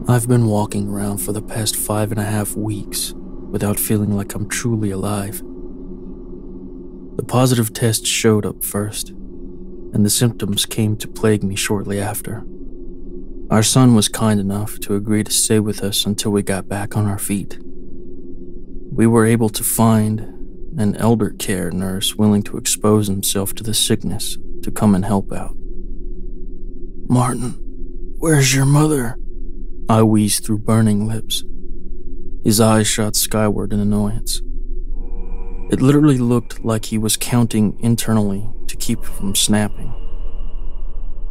I've been walking around for the past 5.5 weeks without feeling like I'm truly alive. The positive test showed up first, and the symptoms came to plague me shortly after. Our son was kind enough to agree to stay with us until we got back on our feet. We were able to find an elder care nurse willing to expose himself to the sickness to come and help out. "Martin, where's your mother?" I wheezed through burning lips. His eyes shot skyward in annoyance. It literally looked like he was counting internally to keep from snapping,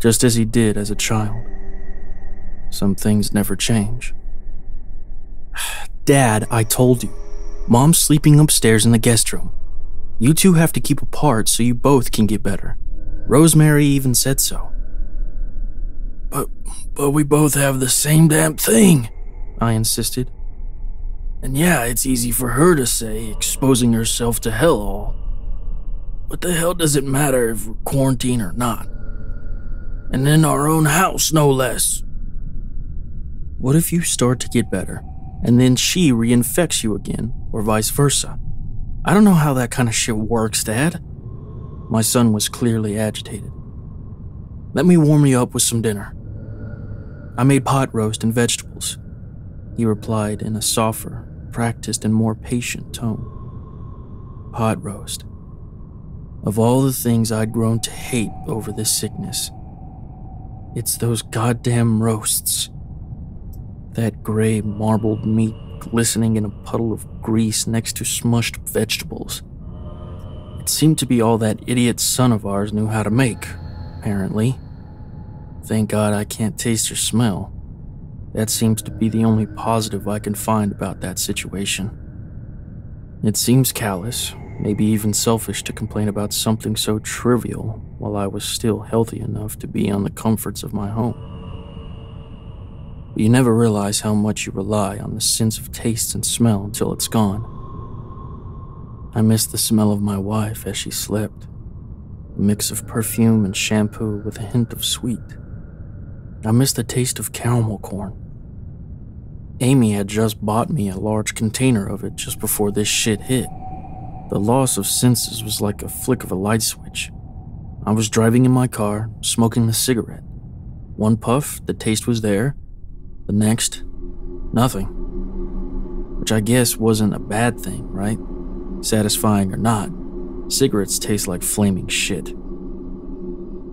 just as he did as a child. Some things never change. "Dad, I told you. Mom's sleeping upstairs in the guest room. You two have to keep apart so you both can get better. Rosemary even said so." But we both have the same damn thing," I insisted. "And yeah, it's easy for her to say, exposing herself to hell all. What the hell does it matter if we're quarantined or not? And in our own house, no less." "What if you start to get better, and then she reinfects you again, or vice versa? I don't know how that kind of shit works, Dad." My son was clearly agitated. "Let me warm you up with some dinner. I made pot roast and vegetables," he replied in a softer, practiced and more patient tone. Pot roast. Of all the things I'd grown to hate over this sickness, it's those goddamn roasts. That gray marbled meat glistening in a puddle of grease next to smushed vegetables. It seemed to be all that idiot son of ours knew how to make, apparently. Thank God I can't taste or smell. That seems to be the only positive I can find about that situation. It seems callous, maybe even selfish, to complain about something so trivial while I was still healthy enough to be on the comforts of my home. But you never realize how much you rely on the sense of taste and smell until it's gone. I missed the smell of my wife as she slept, a mix of perfume and shampoo with a hint of sweet. I missed the taste of caramel corn. Amy had just bought me a large container of it just before this shit hit. The loss of senses was like a flick of a light switch. I was driving in my car, smoking a cigarette. One puff, the taste was there. The next, nothing. Which I guess wasn't a bad thing, right? Satisfying or not, cigarettes taste like flaming shit.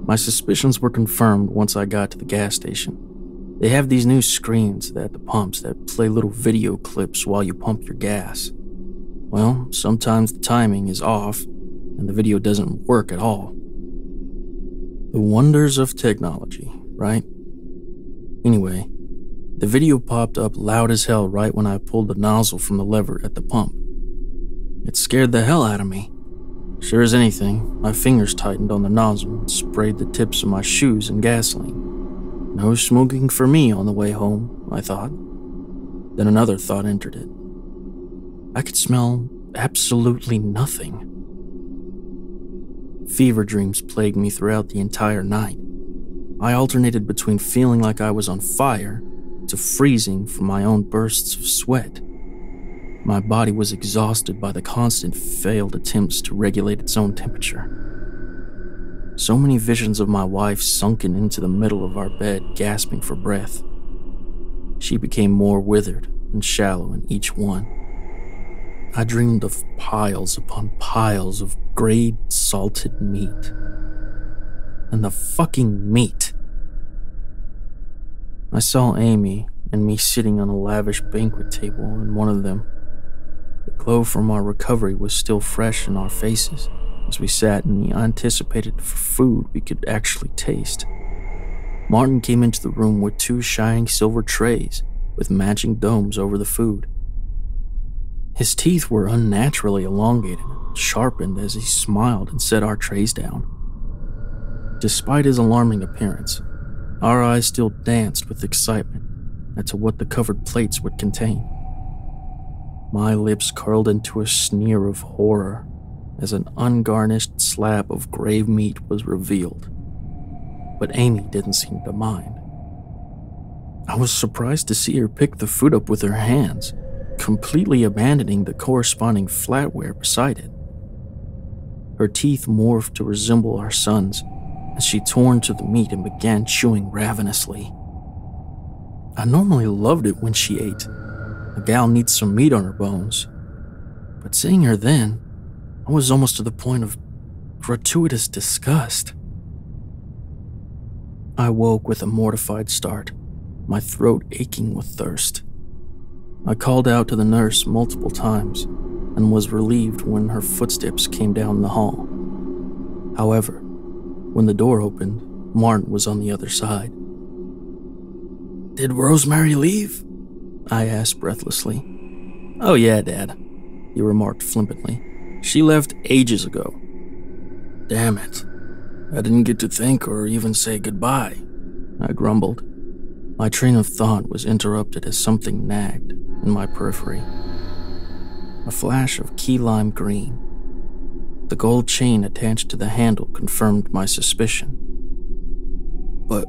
My suspicions were confirmed once I got to the gas station. They have these new screens at the pumps that play little video clips while you pump your gas. Well, sometimes the timing is off and the video doesn't work at all. The wonders of technology, right? Anyway, the video popped up loud as hell right when I pulled the nozzle from the lever at the pump. It scared the hell out of me. Sure as anything, my fingers tightened on the nozzle and sprayed the tips of my shoes in gasoline. No smoking for me on the way home, I thought. Then another thought entered it. I could smell absolutely nothing. Fever dreams plagued me throughout the entire night. I alternated between feeling like I was on fire to freezing from my own bursts of sweat. My body was exhausted by the constant failed attempts to regulate its own temperature. So many visions of my wife sunken into the middle of our bed, gasping for breath. She became more withered and shallow in each one. I dreamed of piles upon piles of grade salted meat. And the fucking meat. I saw Amy and me sitting on a lavish banquet table in one of them. The glow from our recovery was still fresh in our faces as we sat and anticipated for food we could actually taste. Martin came into the room with 2 shining silver trays with matching domes over the food. His teeth were unnaturally elongated and sharpened as he smiled and set our trays down. Despite his alarming appearance, our eyes still danced with excitement as to what the covered plates would contain. My lips curled into a sneer of horror as an ungarnished slab of grave meat was revealed. But Amy didn't seem to mind. I was surprised to see her pick the food up with her hands, completely abandoning the corresponding flatware beside it. Her teeth morphed to resemble our son's as she tore into the meat and began chewing ravenously. I normally loved it when she ate. A gal needs some meat on her bones. But seeing her then, I was almost to the point of gratuitous disgust. I woke with a mortified start, my throat aching with thirst. I called out to the nurse multiple times and was relieved when her footsteps came down the hall. However, when the door opened, Martin was on the other side. "Did Rosemary leave?" I asked breathlessly. "Oh yeah, Dad," he remarked flippantly. "She left ages ago." "Damn it. I didn't get to thank her or even say goodbye," I grumbled. My train of thought was interrupted as something nagged in my periphery. A flash of key lime green. The gold chain attached to the handle confirmed my suspicion. "But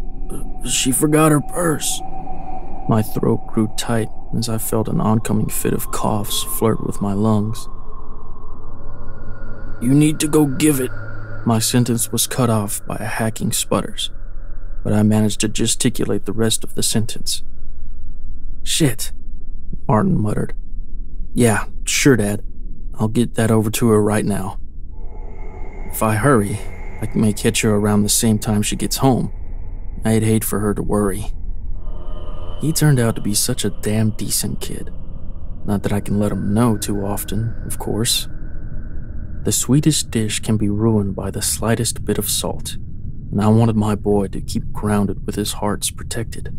she forgot her purse." My throat grew tight as I felt an oncoming fit of coughs flirt with my lungs. "You need to go give it." My sentence was cut off by a hacking sputters, but I managed to gesticulate the rest of the sentence. "Shit," Martin muttered. "Yeah, sure, Dad. I'll get that over to her right now. If I hurry, I may catch her around the same time she gets home. I'd hate for her to worry." He turned out to be such a damn decent kid. Not that I can let him know too often, of course. The sweetest dish can be ruined by the slightest bit of salt, and I wanted my boy to keep grounded with his hearts protected.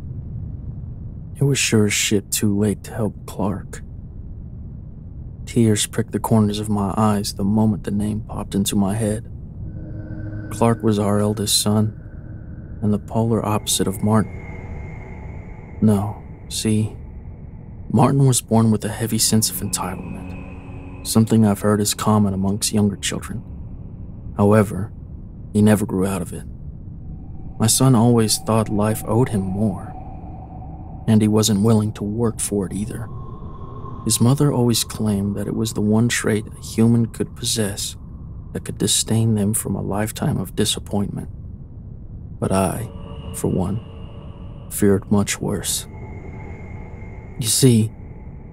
It was sure as shit too late to help Clark. Tears pricked the corners of my eyes the moment the name popped into my head. Clark was our eldest son, and the polar opposite of Martin. No, see, Martin was born with a heavy sense of entitlement, something I've heard is common amongst younger children. However, he never grew out of it. My son always thought life owed him more, and he wasn't willing to work for it either. His mother always claimed that it was the one trait a human could possess that could disdain them from a lifetime of disappointment. But I, for one, feared much worse. You see,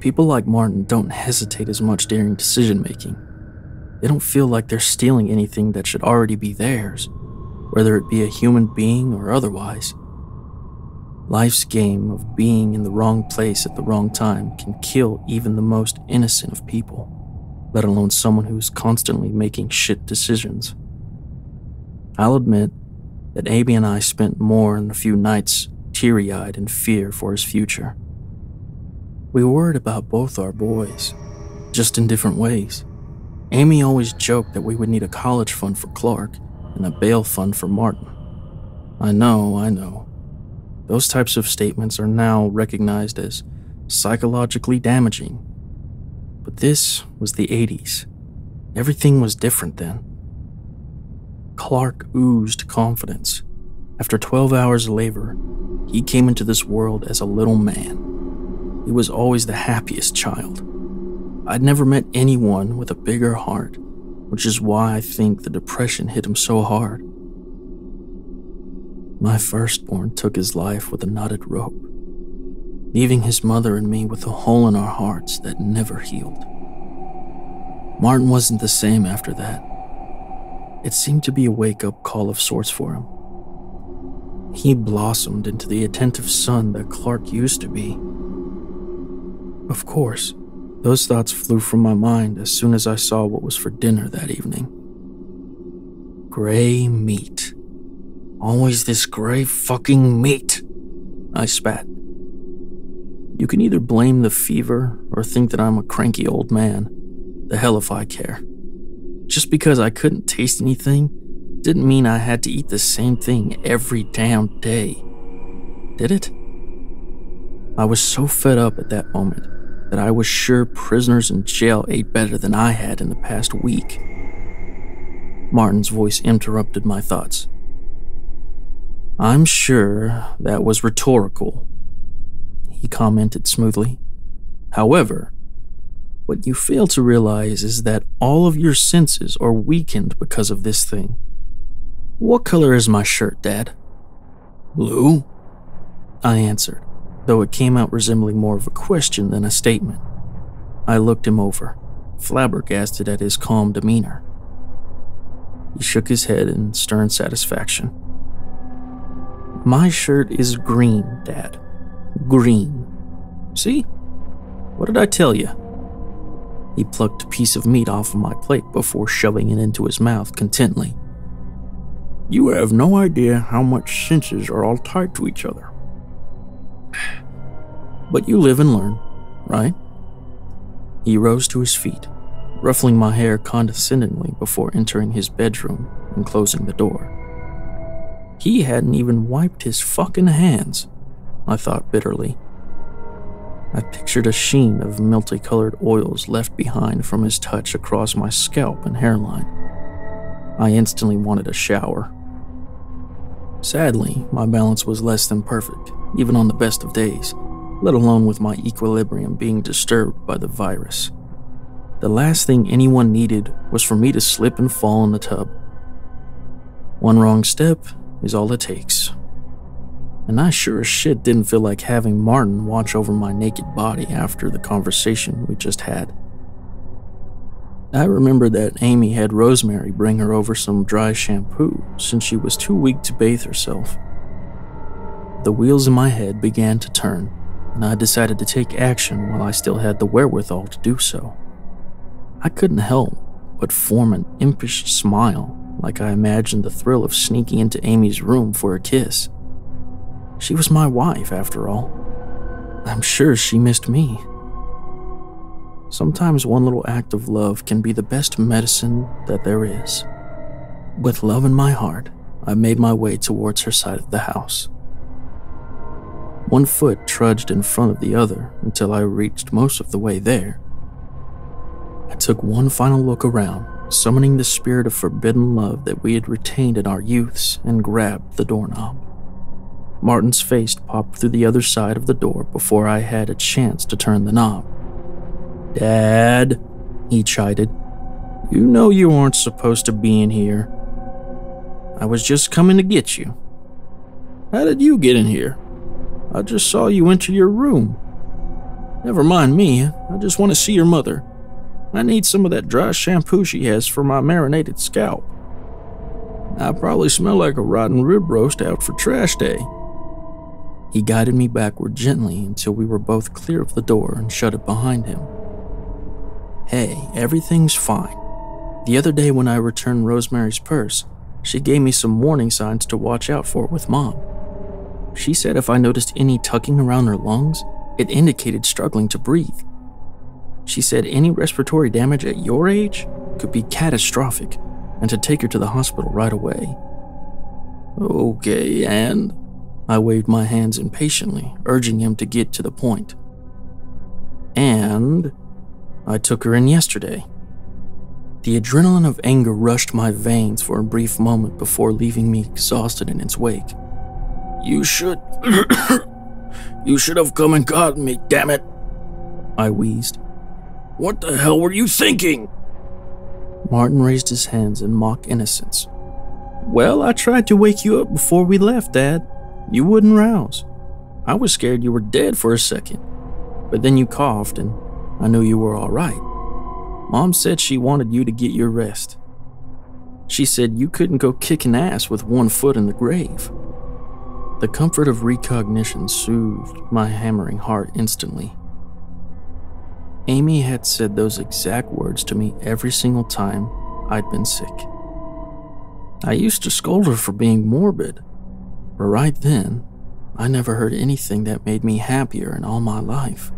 people like Martin don't hesitate as much during decision-making. They don't feel like they're stealing anything that should already be theirs, whether it be a human being or otherwise. Life's game of being in the wrong place at the wrong time can kill even the most innocent of people, let alone someone who's constantly making shit decisions. I'll admit that Amy and I spent more than a few nights teary-eyed in fear for his future. We worried about both our boys, just in different ways. Amy always joked that we would need a college fund for Clark and a bail fund for Martin. I know. Those types of statements are now recognized as psychologically damaging. But this was the 80s. Everything was different then. Clark oozed confidence. After 12 hours of labor, he came into this world as a little man. He was always the happiest child. I'd never met anyone with a bigger heart, which is why I think the depression hit him so hard. My firstborn took his life with a knotted rope, leaving his mother and me with a hole in our hearts that never healed. Martin wasn't the same after that. It seemed to be a wake-up call of sorts for him. He blossomed into the attentive son that Clark used to be. Of course, those thoughts flew from my mind as soon as I saw what was for dinner that evening. Gray meat. Always this gray fucking meat, I spat. You can either blame the fever or think that I'm a cranky old man. The hell if I care. Just because I couldn't taste anything didn't mean I had to eat the same thing every damn day. Did it? I was so fed up at that moment that I was sure prisoners in jail ate better than I had in the past week. Martin's voice interrupted my thoughts. I'm sure that was rhetorical. he commented smoothly. However, what you fail to realize is that all of your senses are weakened because of this thing. What color is my shirt, Dad? Blue, I answered, though it came out resembling more of a question than a statement. I looked him over, flabbergasted at his calm demeanor. He shook his head in stern satisfaction. My shirt is green, Dad. Green. See? What did I tell you? He plucked a piece of meat off of my plate before shoving it into his mouth contently. You have no idea how much senses are all tied to each other. But you live and learn, right? He rose to his feet, ruffling my hair condescendingly before entering his bedroom and closing the door. He hadn't even wiped his fucking hands, I thought bitterly. I pictured a sheen of multicolored oils left behind from his touch across my scalp and hairline. I instantly wanted a shower. Sadly, my balance was less than perfect, even on the best of days, let alone with my equilibrium being disturbed by the virus. The last thing anyone needed was for me to slip and fall in the tub. One wrong step is all it takes. And I sure as shit didn't feel like having Martin watch over my naked body after the conversation we just had. I remember that Amy had Rosemary bring her over some dry shampoo since she was too weak to bathe herself. The wheels in my head began to turn, and I decided to take action while I still had the wherewithal to do so. I couldn't help but form an impish smile, like I imagined the thrill of sneaking into Amy's room for a kiss. She was my wife, after all. I'm sure she missed me. Sometimes one little act of love can be the best medicine that there is. With love in my heart, I made my way towards her side of the house. One foot trudged in front of the other until I reached most of the way there. I took one final look around, summoning the spirit of forbidden love that we had retained in our youths, and grabbed the doorknob. Martin's face popped through the other side of the door before I had a chance to turn the knob. Dad, he chided. You know you aren't supposed to be in here. I was just coming to get you. How did you get in here? I just saw you enter your room. Never mind me, I just want to see your mother. I need some of that dry shampoo she has for my marinated scalp. I probably smell like a rotten rib roast out for trash day. He guided me backward gently until we were both clear of the door and shut it behind him. Hey, everything's fine. The other day when I returned Rosemary's purse, she gave me some warning signs to watch out for with Mom. She said if I noticed any tugging around her lungs, it indicated struggling to breathe. She said any respiratory damage at your age could be catastrophic and to take her to the hospital right away. Okay, and? I waved my hands impatiently, urging him to get to the point. And I took her in yesterday. The adrenaline of anger rushed my veins for a brief moment before leaving me exhausted in its wake. You should have come and got me, damn it, I wheezed. What the hell were you thinking? Martin raised his hands in mock innocence. Well, I tried to wake you up before we left, Dad. You wouldn't rouse. I was scared you were dead for a second, but then you coughed and I knew you were all right. Mom said she wanted you to get your rest. She said you couldn't go kicking ass with one foot in the grave. The comfort of recognition soothed my hammering heart instantly. Amy had said those exact words to me every single time I'd been sick. I used to scold her for being morbid, but right then, I never heard anything that made me happier in all my life.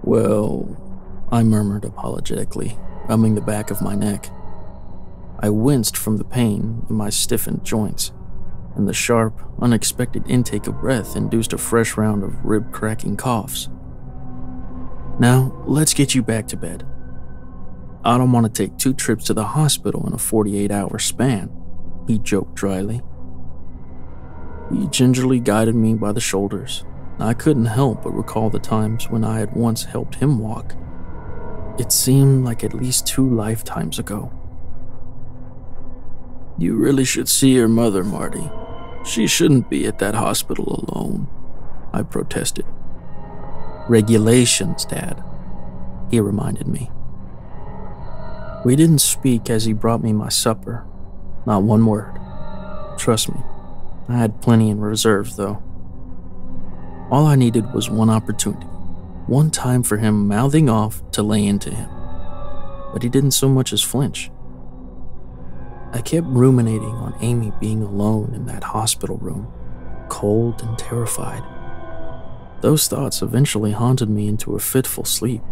Well, I murmured apologetically, rubbing the back of my neck. I winced from the pain in my stiffened joints, and the sharp, unexpected intake of breath induced a fresh round of rib-cracking coughs. Now, let's get you back to bed. I don't want to take 2 trips to the hospital in a 48-hour span, he joked dryly. He gingerly guided me by the shoulders, I couldn't help but recall the times when I had once helped him walk. It seemed like at least 2 lifetimes ago. "You really should see your mother, Marty. She shouldn't be at that hospital alone," I protested. "Regulations, Dad," he reminded me. We didn't speak as he brought me my supper. Not one word. Trust me, I had plenty in reserve, though. All I needed was one opportunity, one time for him mouthing off to lay into him. But he didn't so much as flinch. I kept ruminating on Amy being alone in that hospital room, cold and terrified. Those thoughts eventually haunted me into a fitful sleep.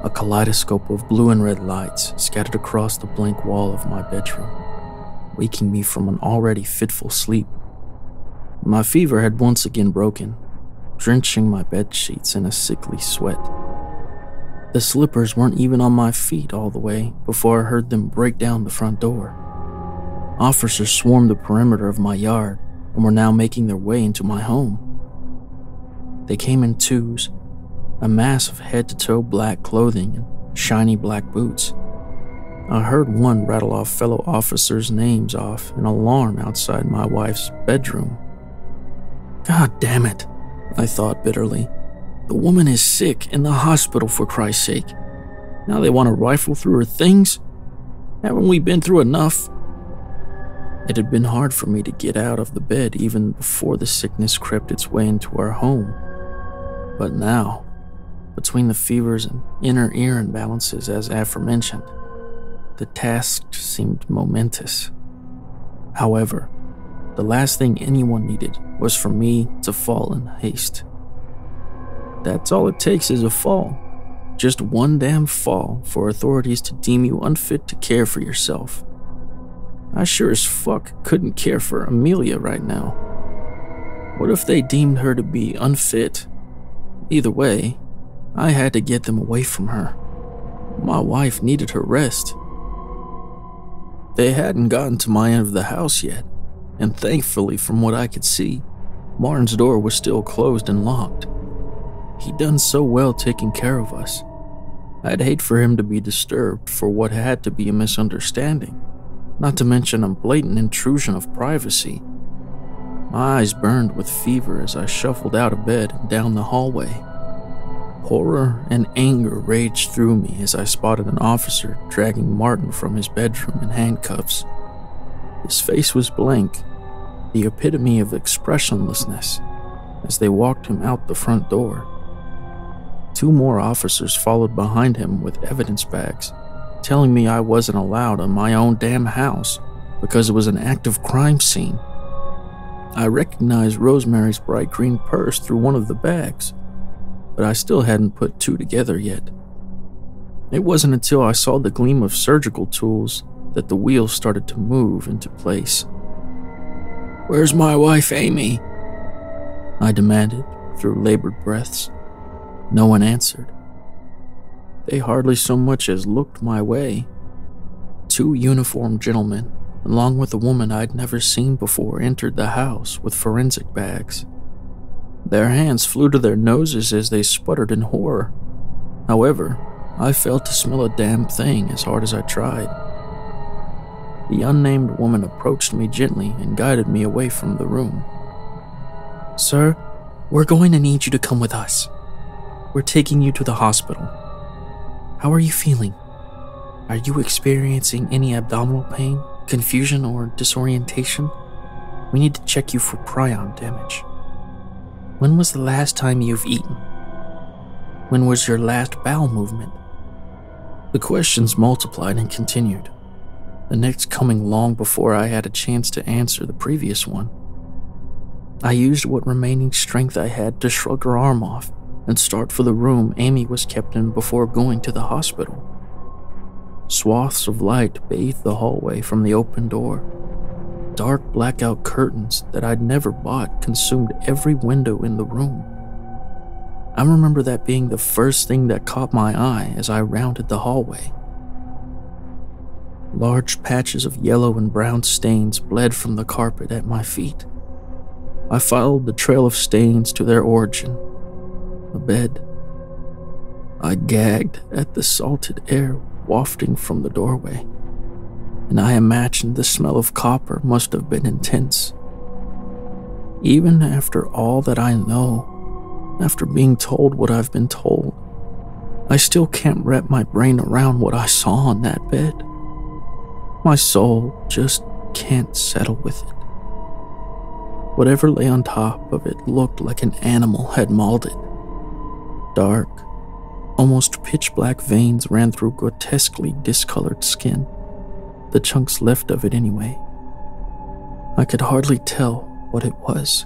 A kaleidoscope of blue and red lights scattered across the blank wall of my bedroom, waking me from an already fitful sleep. My fever had once again broken, drenching my bed sheets in a sickly sweat. The slippers weren't even on my feet all the way before I heard them break down the front door. Officers swarmed the perimeter of my yard and were now making their way into my home. They came in twos, a mass of head-to-toe black clothing and shiny black boots. I heard one rattle off fellow officers' names off in alarm outside my wife's bedroom. God damn it, I thought bitterly. The woman is sick in the hospital, for Christ's sake. Now they want to rifle through her things? Haven't we been through enough? It had been hard for me to get out of the bed even before the sickness crept its way into our home. But now, between the fevers and inner ear imbalances as aforementioned, the task seemed momentous. However, the last thing anyone needed was for me to fall in haste. That's all it takes is a fall. Just one damn fall for authorities to deem you unfit to care for yourself. I sure as fuck couldn't care for Amelia right now. What if they deemed her to be unfit? Either way, I had to get them away from her. My wife needed her rest. They hadn't gotten to my end of the house yet, and thankfully, from what I could see, Martin's door was still closed and locked. He'd done so well taking care of us. I'd hate for him to be disturbed for what had to be a misunderstanding, not to mention a blatant intrusion of privacy. My eyes burned with fever as I shuffled out of bed and down the hallway. Horror and anger raged through me as I spotted an officer dragging Martin from his bedroom in handcuffs. His face was blank, the epitome of expressionlessness, as they walked him out the front door. 2 more officers followed behind him with evidence bags, telling me I wasn't allowed in my own damn house because it was an active crime scene. I recognized Rosemary's bright green purse through one of the bags, but I still hadn't put 2 together yet. It wasn't until I saw the gleam of surgical tools that the wheels started to move into place. "Where's my wife, Amy?" I demanded through labored breaths. No one answered. They hardly so much as looked my way. 2 uniformed gentlemen, along with a woman I'd never seen before, entered the house with forensic bags. Their hands flew to their noses as they sputtered in horror. However, I failed to smell a damn thing as hard as I tried. The unnamed woman approached me gently and guided me away from the room. "Sir, we're going to need you to come with us. We're taking you to the hospital. How are you feeling? Are you experiencing any abdominal pain, confusion, or disorientation? We need to check you for prion damage. When was the last time you've eaten? When was your last bowel movement?" The questions multiplied and continued, the next coming long before I had a chance to answer the previous one. I used what remaining strength I had to shrug her arm off and start for the room Amy was kept in before going to the hospital. Swaths of light bathed the hallway from the open door. Dark blackout curtains that I'd never bought consumed every window in the room. I remember that being the first thing that caught my eye as I rounded the hallway. Large patches of yellow and brown stains bled from the carpet at my feet. I followed the trail of stains to their origin, a bed. I gagged at the salted air wafting from the doorway, and I imagined the smell of copper must have been intense. Even after all that I know, after being told what I've been told, I still can't wrap my brain around what I saw on that bed. My soul just can't settle with it. Whatever lay on top of it looked like an animal had mauled it. Dark, almost pitch-black veins ran through grotesquely discolored skin, the chunks left of it anyway. I could hardly tell what it was.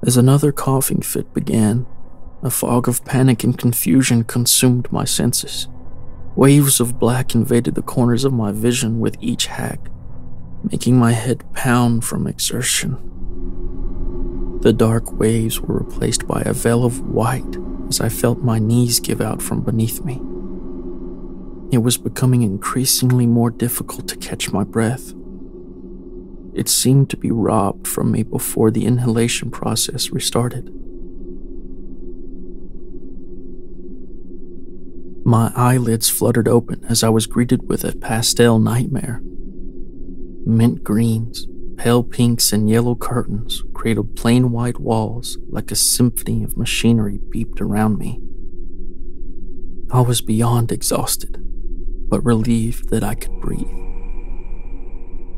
As another coughing fit began, a fog of panic and confusion consumed my senses. Waves of black invaded the corners of my vision with each hack, making my head pound from exertion. The dark waves were replaced by a veil of white as I felt my knees give out from beneath me. It was becoming increasingly more difficult to catch my breath. It seemed to be robbed from me before the inhalation process restarted. My eyelids fluttered open as I was greeted with a pastel nightmare. Mint greens, pale pinks, and yellow curtains cradled plain white walls like a symphony of machinery beeped around me. I was beyond exhausted, but relieved that I could breathe.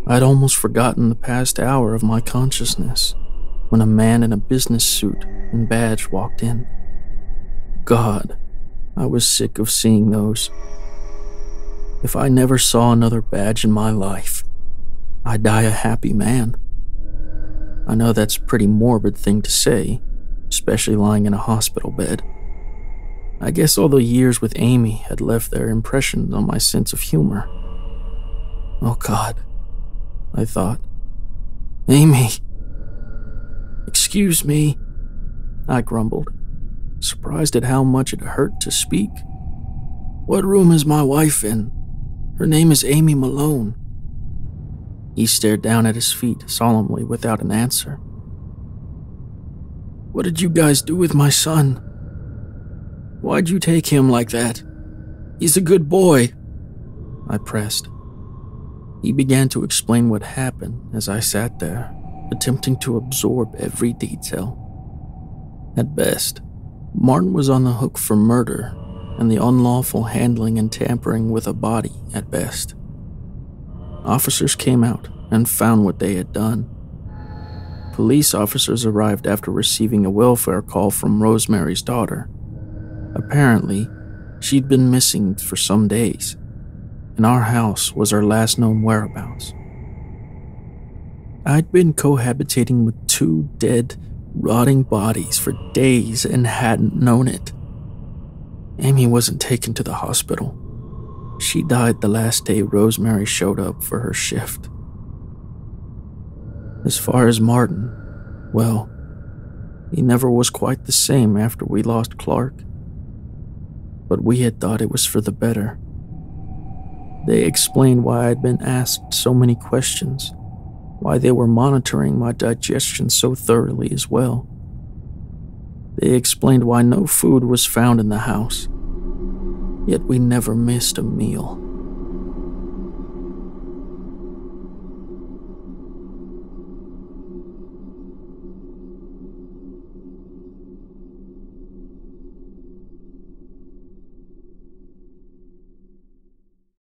I'd almost forgotten the past hour of my consciousness when a man in a business suit and badge walked in. God, I was sick of seeing those. If I never saw another badge in my life, I'd die a happy man. I know that's a pretty morbid thing to say, especially lying in a hospital bed. I guess all the years with Amy had left their impressions on my sense of humor. Oh God, I thought. Amy! Excuse me, I grumbled, surprised at how much it hurt to speak. What room is my wife in? Her name is Amy Malone. He stared down at his feet solemnly without an answer. What did you guys do with my son? Why'd you take him like that? He's a good boy, I pressed. He began to explain what happened as I sat there, attempting to absorb every detail. At best, Martin was on the hook for murder and the unlawful handling and tampering with a body at best. Officers came out and found what they had done. Police officers arrived after receiving a welfare call from Rosemary's daughter. Apparently, she'd been missing for some days, and our house was her last known whereabouts. I'd been cohabitating with two dead, rotting bodies for days and hadn't known it. Amy wasn't taken to the hospital. She died the last day Rosemary showed up for her shift. As far as Martin, well, he never was quite the same after we lost Clark. But we had thought it was for the better. They explained why I'd been asked so many questions, why they were monitoring my digestion so thoroughly as well. They explained why no food was found in the house, yet we never missed a meal.